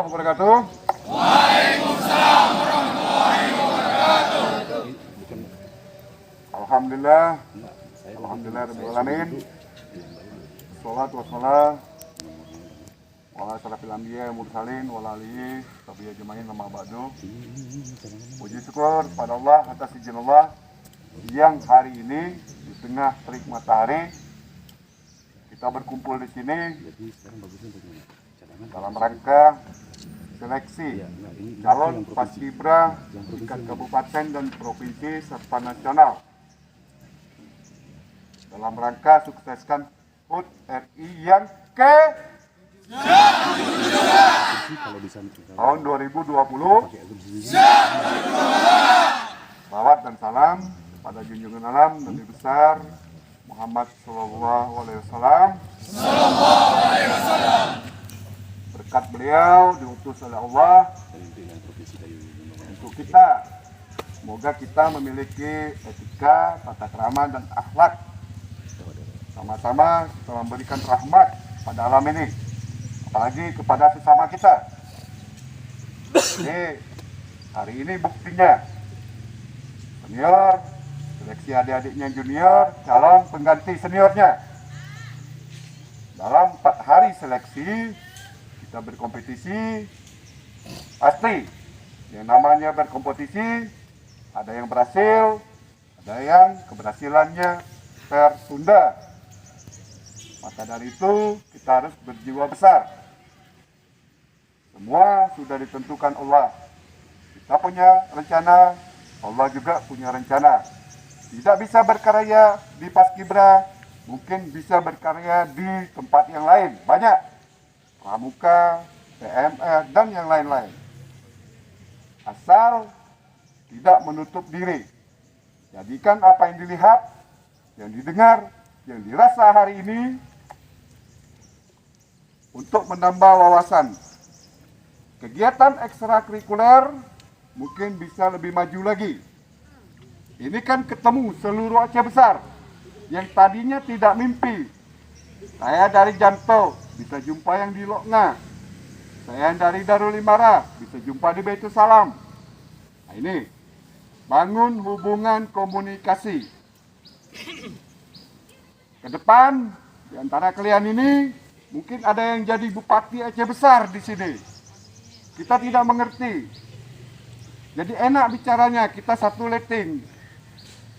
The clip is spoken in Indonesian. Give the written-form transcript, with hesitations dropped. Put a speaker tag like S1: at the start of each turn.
S1: wabarakatuh. Waalaikumsalam warahmatullahi wabarakatuh. Alhamdulillah. Alhamdulillah rabbil alamin. Sholatu wassalam ala asyrafil anbiya wal mursalin wa ala alihi washabihi ajmain amma ba'du. Puji syukur pada Allah atas izin Allah yang hari ini di tengah terik matahari kita berkumpul di sini dalam rangka seleksi calon paskibra tingkat kabupaten dan provinsi serta nasional dalam rangka sukseskan HUT RI yang ke tahun 2020. Salawat dan salam kepada junjungan alam Nabi besar Muhammad Sallallahu Alaihi Wasallam. Berkat beliau diutus oleh Allah untuk kita. Semoga kita memiliki etika, tata krama dan akhlak. Sama-sama kita memberikan rahmat pada alam ini, apalagi kepada sesama kita. Jadi hari ini buktinya senior seleksi adik-adiknya junior calon pengganti seniornya. Dalam 4 hari seleksi kita berkompetisi. Pasti yang namanya berkompetisi ada yang berhasil, ada yang keberhasilannya tertunda. Maka dari itu kita harus berjiwa besar. Semua sudah ditentukan Allah. Kita punya rencana, Allah juga punya rencana. Tidak bisa berkarya di Paskibra, mungkin bisa berkarya di tempat yang lain. Banyak. Pramuka, PMR, dan yang lain-lain. Asal tidak menutup diri. Jadikan apa yang dilihat, yang didengar, yang dirasa hari ini untuk menambah wawasan. Kegiatan ekstrakurikuler mungkin bisa lebih maju lagi. Ini kan ketemu seluruh Aceh besar yang tadinya tidak mimpi. Saya dari Janto bisa jumpa yang di Lokna. Saya yang dari Darul Imara bisa jumpa di Baitul Salam. Nah ini bangun hubungan komunikasi. Ke depan di antara kalian ini mungkin ada yang jadi bupati Aceh besar di sini. Kita tidak mengerti. Jadi enak bicaranya, kita satu letting.